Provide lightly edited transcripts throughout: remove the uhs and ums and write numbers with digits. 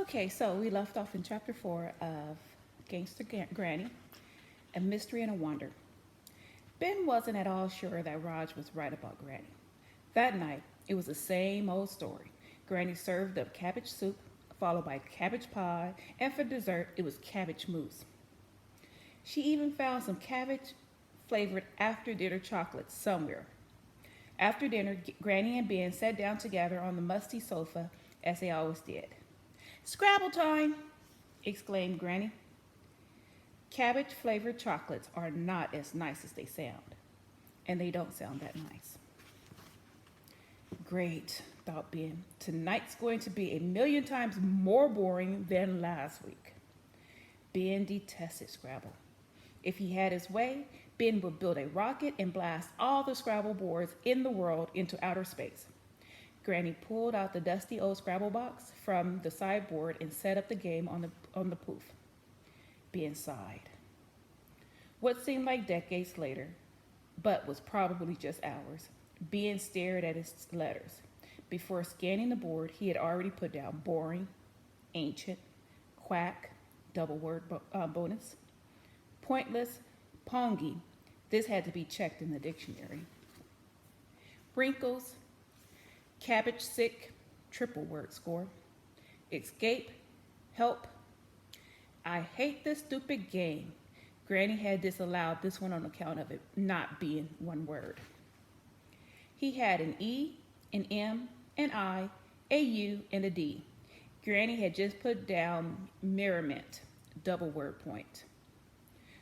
Okay, so we left off in chapter 4 of Granny, A Mystery and a Wonder. Ben wasn't at all sure that Raj was right about Granny. That night, it was the same old story. Granny served up cabbage soup, followed by cabbage pie, and for dessert, it was cabbage mousse. She even found some cabbage flavored after dinner chocolates somewhere. After dinner, Granny and Ben sat down together on the musty sofa as they always did. Scrabble time! Exclaimed Granny. Cabbage flavored chocolates are not as nice as they sound, and they don't sound that nice. Great, thought Ben. Tonight's going to be a million times more boring than last week. Ben detested Scrabble. If he had his way, Ben would build a rocket and blast all the Scrabble boards in the world into outer space. Granny pulled out the dusty old Scrabble box from the sideboard and set up the game on the poof. Ben sighed. What seemed like decades later, but was probably just hours, Ben stared at his letters. Before scanning the board, he had already put down boring, ancient, quack, double word bonus, pointless, pongy. This had to be checked in the dictionary. Wrinkles, cabbage sick, triple word score. Escape, help. I hate this stupid game. Granny had disallowed this one on account of it not being one word. He had an E, an M, an I, a U, and a D. Granny had just put down merriment, double word point.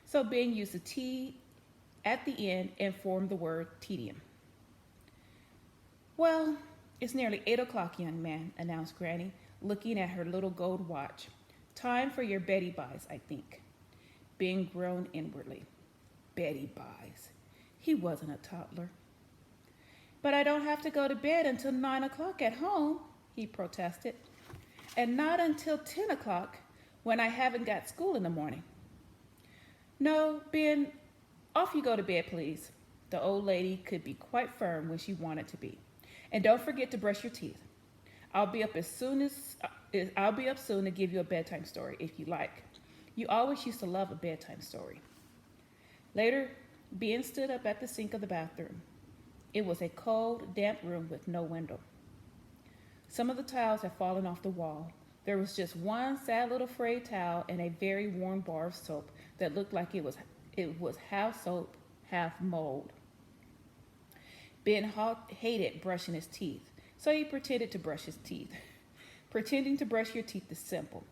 So Ben used a T at the end and formed the word tedium. Well, it's nearly 8 o'clock, young man, announced Granny, looking at her little gold watch. Time for your Betty buys, I think. Ben groaned inwardly. Betty buys. He wasn't a toddler. But I don't have to go to bed until 9 o'clock at home, he protested. And not until 10 o'clock when I haven't got school in the morning. No, Ben, off you go to bed, please. The old lady could be quite firm when she wanted to be. And don't forget to brush your teeth. I'll be up soon to give you a bedtime story if you like. You always used to love a bedtime story. Later, Ben stood up at the sink of the bathroom. It was a cold, damp room with no window. Some of the tiles had fallen off the wall. There was just one sad little frayed towel and a very worn bar of soap that looked like it was half soap, half mold. Ben hated brushing his teeth, so he pretended to brush his teeth. Pretending to brush your teeth is simple.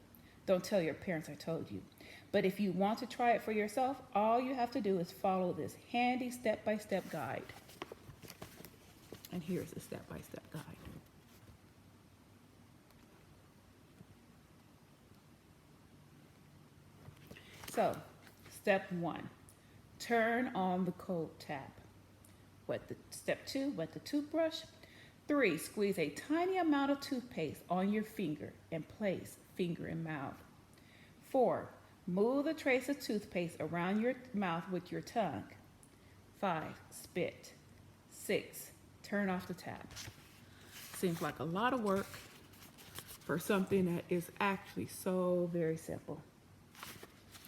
Don't tell your parents I told you. But if you want to try it for yourself, all you have to do is follow this handy step-by-step guide. And here's the step-by-step guide. So, step 1, turn on the cold tap. Step 2, wet the toothbrush. 3, squeeze a tiny amount of toothpaste on your finger and place finger in mouth. 4, move the trace of toothpaste around your mouth with your tongue. 5, spit. 6, turn off the tap. Seems like a lot of work for something that is actually so very simple.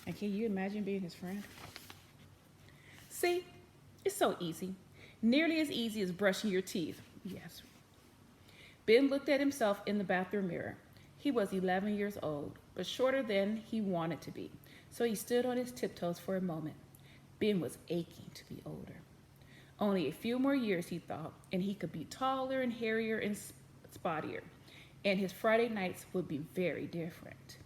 And can you imagine being his friend? See, it's so easy. Nearly as easy as brushing your teeth. Yes. Ben looked at himself in the bathroom mirror. He was 11 years old, but shorter than he wanted to be. So he stood on his tiptoes for a moment. Ben was aching to be older. Only a few more years, he thought, and he could be taller and hairier and spottier. And his Friday nights would be very different.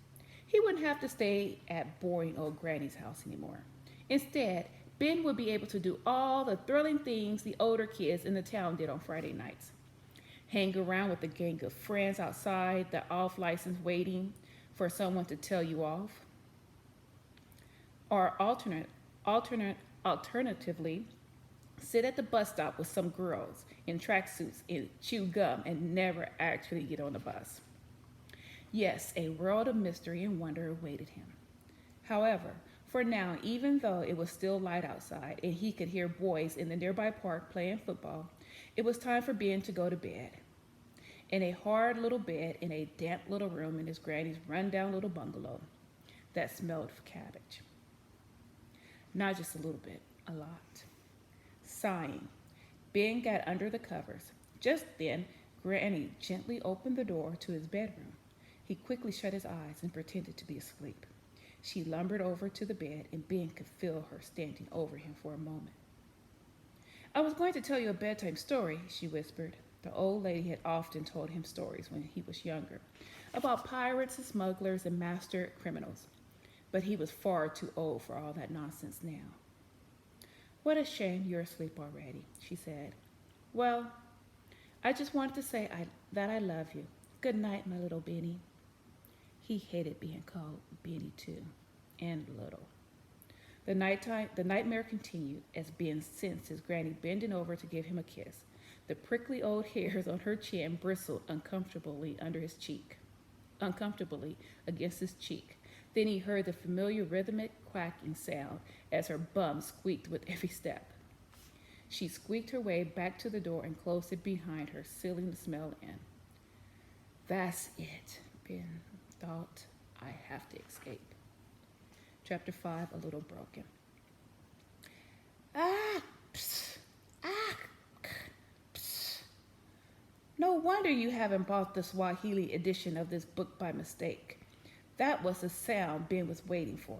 He wouldn't have to stay at boring old Granny's house anymore. Instead, Ben would be able to do all the thrilling things the older kids in the town did on Friday nights. Hang around with a gang of friends outside the off license waiting for someone to tell you off. Or alternatively, sit at the bus stop with some girls in tracksuits and chew gum and never actually get on the bus. Yes, a world of mystery and wonder awaited him. However, for now, even though it was still light outside and he could hear boys in the nearby park playing football, it was time for Ben to go to bed. in a hard little bed in a damp little room in his granny's run-down little bungalow that smelled of cabbage. Not just a little bit, a lot. Sighing, Ben got under the covers. Just then, Granny gently opened the door to his bedroom. He quickly shut his eyes and pretended to be asleep. She lumbered over to the bed, and Ben could feel her standing over him for a moment. "I was going to tell you a bedtime story," she whispered. The old lady had often told him stories when he was younger, about pirates and smugglers and master criminals. But he was far too old for all that nonsense now. "What a shame you're asleep already," she said. "Well, I just wanted to say that I love you. Good night, my little Benny." He hated being called Benny too, and little. The nightmare continued as Ben sensed his granny bending over to give him a kiss. The prickly old hairs on her chin bristled uncomfortably against his cheek. Then he heard the familiar rhythmic quacking sound as her bum squeaked with every step. She squeaked her way back to the door and closed it behind her, sealing the smell in. That's it, Ben thought. I have to escape. Chapter 5, A Little Broken. Ah, psst, ah, psst. No wonder you haven't bought the Swahili edition of this book by mistake. That was the sound Ben was waiting for.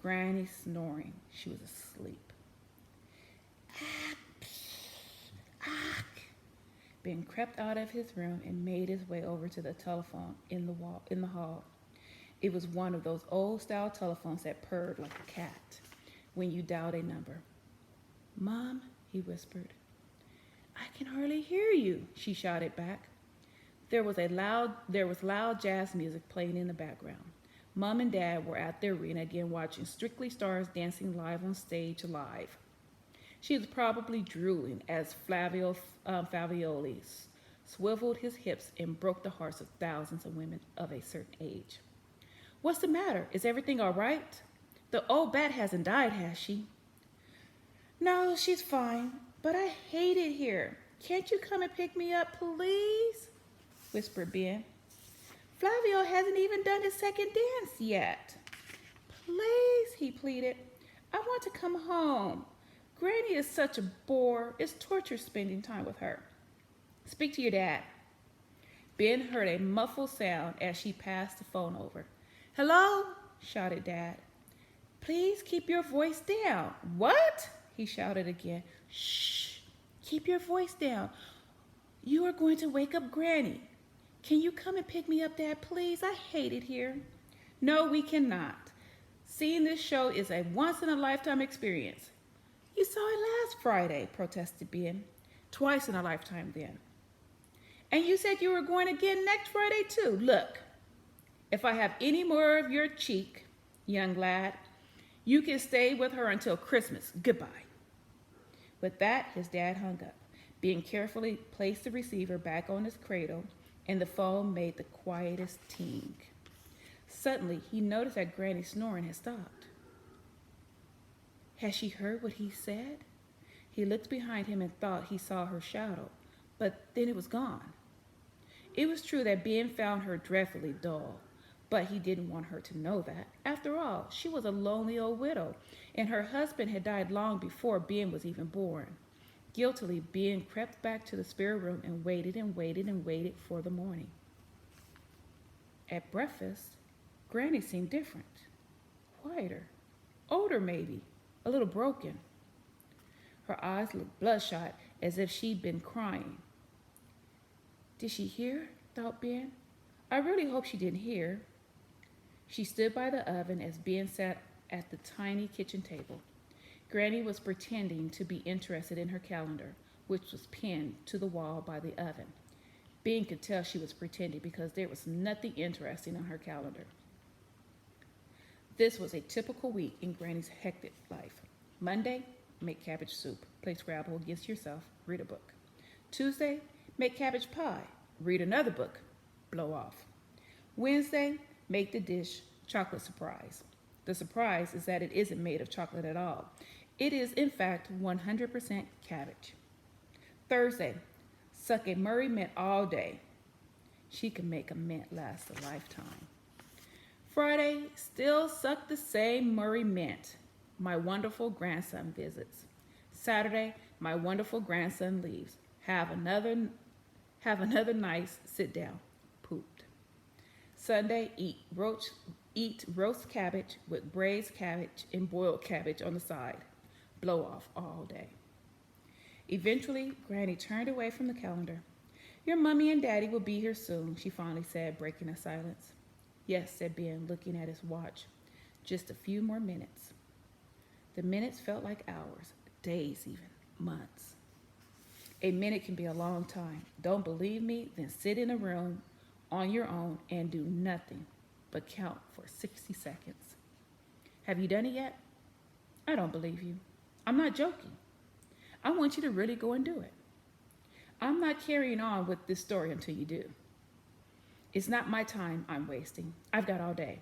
Granny snoring. She was asleep. Ah, psst, ah. Ben crept out of his room and made his way over to the telephone in the hall. It was one of those old-style telephones that purred like a cat when you dialed a number. "Mom," he whispered. "I can hardly hear you," she shouted back. There was loud jazz music playing in the background. Mom and Dad were at the arena again watching Strictly Stars Dancing live on stage live. She was probably drooling as Flavio Favioli swiveled his hips and broke the hearts of thousands of women of a certain age. "What's the matter? Is everything all right? The old bat hasn't died, has she?" "No, she's fine, but I hate it here. Can't you come and pick me up, please?" whispered Ben. "Flavio hasn't even done his second dance yet." "Please," he pleaded. "I want to come home. Granny is such a bore. It's torture spending time with her." "Speak to your dad." Ben heard a muffled sound as she passed the phone over. "Hello?" shouted Dad. "Please keep your voice down." "What?" he shouted again. "Shh! Keep your voice down. You are going to wake up Granny. Can you come and pick me up, Dad, please? I hate it here." "No, we cannot. Seeing this show is a once-in-a-lifetime experience." "You saw it last Friday," protested Ben. "Twice in a lifetime then." "And you said you were going again next Friday too. Look, if I have any more of your cheek, young lad, you can stay with her until Christmas. Goodbye." With that, his dad hung up. Ben carefully placed the receiver back on his cradle, and the phone made the quietest ting. Suddenly, he noticed that Granny's snoring had stopped. Had she heard what he said? He looked behind him and thought he saw her shadow, but then it was gone. It was true that Ben found her dreadfully dull, but he didn't want her to know that. After all, she was a lonely old widow, and her husband had died long before Ben was even born. Guiltily, Ben crept back to the spare room and waited and waited and waited for the morning. At breakfast, Granny seemed different, quieter, older maybe, a little broken. Her eyes looked bloodshot as if she'd been crying. Did she hear? Thought Ben. I really hope she didn't hear. She stood by the oven as Ben sat at the tiny kitchen table. Granny was pretending to be interested in her calendar, which was pinned to the wall by the oven. Ben could tell she was pretending because there was nothing interesting on her calendar. This was a typical week in Granny's hectic life. Monday, make cabbage soup, play Scrabble against yourself, read a book. Tuesday, make cabbage pie, read another book, blow off. Wednesday, make the dish chocolate surprise. The surprise is that it isn't made of chocolate at all. It is, in fact, 100% cabbage. Thursday, suck a Murray Mint all day. She can make a mint last a lifetime. Friday, still suck the same Murray mint. My wonderful grandson visits. Saturday, my wonderful grandson leaves. Have another nice sit down. Pooped. Sunday, eat roast cabbage with braised cabbage and boiled cabbage on the side. Blow off all day. Eventually, Granny turned away from the calendar. Your mummy and daddy will be here soon, she finally said, breaking a silence. Yes, said Ben, looking at his watch. Just a few more minutes. The minutes felt like hours, days even, months. A minute can be a long time. Don't believe me? Then sit in a room on your own and do nothing but count for 60 seconds. Have you done it yet? I don't believe you. I'm not joking. I want you to really go and do it. I'm not carrying on with this story until you do. It's not my time I'm wasting. I've got all day.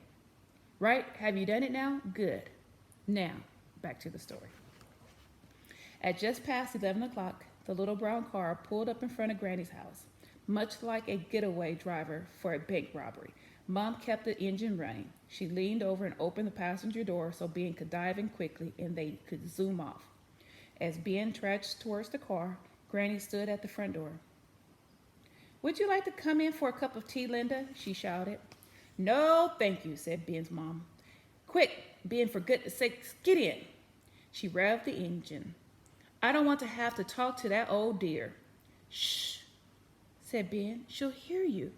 Right? Have you done it now? Good. Now, back to the story. At just past 11 o'clock, the little brown car pulled up in front of Granny's house. Much like a getaway driver for a bank robbery, Mom kept the engine running. She leaned over and opened the passenger door so Ben could dive in quickly and they could zoom off. As Ben trudged towards the car, Granny stood at the front door. Would you like to come in for a cup of tea, Linda? She shouted. No, thank you, said Ben's mom. Quick, Ben, for goodness sakes, get in. She revved the engine. I don't want to have to talk to that old dear. Shh, said Ben. She'll hear you.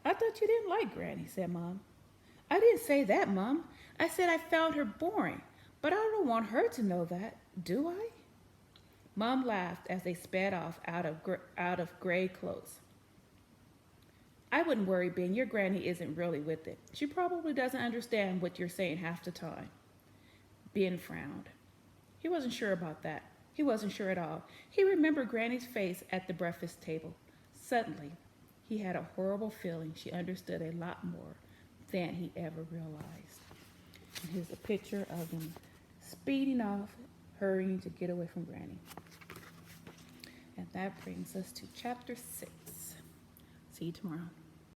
I thought you didn't like Granny, said Mom. I didn't say that, Mom. I said I found her boring, but I don't want her to know that, do I? Mom laughed as they sped off out of gray clothes. I wouldn't worry, Ben. Your Granny isn't really with it. She probably doesn't understand what you're saying half the time. Ben frowned. He wasn't sure about that. He wasn't sure at all. He remembered Granny's face at the breakfast table. Suddenly, he had a horrible feeling she understood a lot more than he ever realized. And here's a picture of them speeding off, hurrying to get away from Granny. And that brings us to chapter 6. See you tomorrow.